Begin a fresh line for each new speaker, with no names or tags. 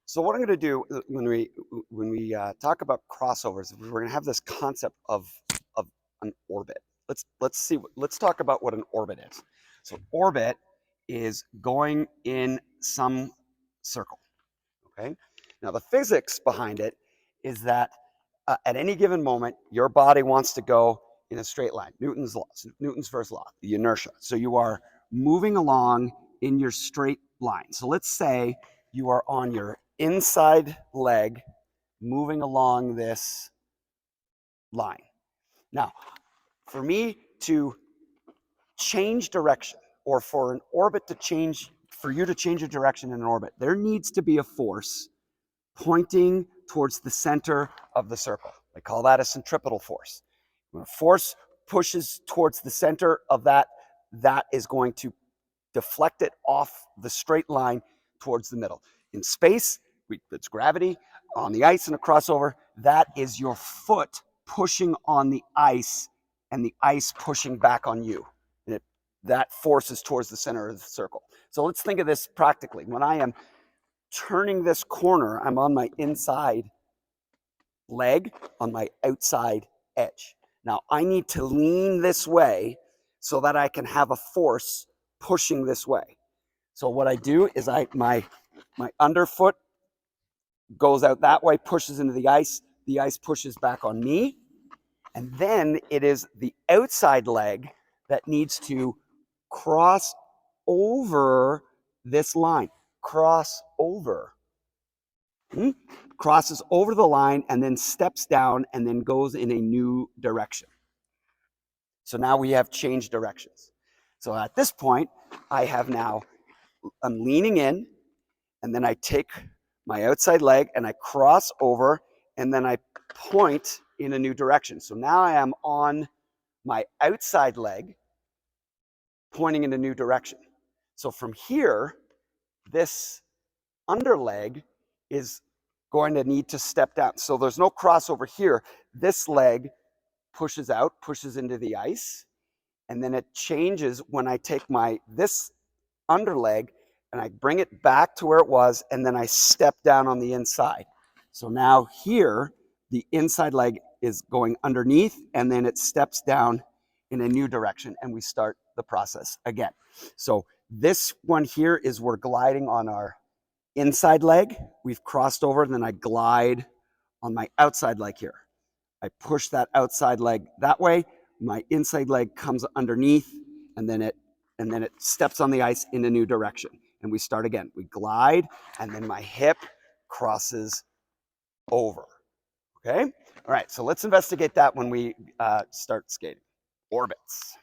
So what I'm going to do when we talk about crossovers, we're going to have this concept of an orbit. Let's talk about what an orbit is. So orbit is going in some circle. Okay. Now the physics behind it is that at any given moment, your body wants to go in a straight line. Newton's first law, the inertia. So you are moving along in your straight line. So let's say you are on your inside leg moving along this line. Now, for me to change direction, or for an orbit to change, for you to change a direction in an orbit, there needs to be a force pointing towards the center of the circle. They call that a centripetal force. When a force pushes towards the center of that, that is going to deflect it off the straight line towards the middle. In space, it's gravity. On the ice in a crossover, that is your foot pushing on the ice and the ice pushing back on you. And that forces towards the center of the circle. So let's think of this practically. When I am turning this corner, I'm on my inside leg, on my outside edge. Now I need to lean this way so that I can have a force pushing this way. So what I do is my underfoot goes out that way, pushes into the ice pushes back on me, and then it is the outside leg that needs to cross over this line. Cross over. Crosses over the line and then steps down and then goes in a new direction. So now we have changed directions. So at this point, I'm leaning in, and then I take my outside leg and I cross over, and then I point in a new direction. So now I am on my outside leg pointing in a new direction. So from here, this under leg is going to need to step down. So there's no crossover here. This leg pushes out, pushes into the ice, and then it changes when I take this under leg and I bring it back to where it was, and then I step down on the inside. So now here, the inside leg is going underneath, and then it steps down in a new direction, and we start the process again. So this one here is we're gliding on our inside leg. We've crossed over, and then I glide on my outside leg here. I push that outside leg that way. My inside leg comes underneath, and then it steps on the ice in a new direction. And we start again. We glide, and then my hip crosses over. Okay? All right, so let's investigate that when we start skating. Orbits.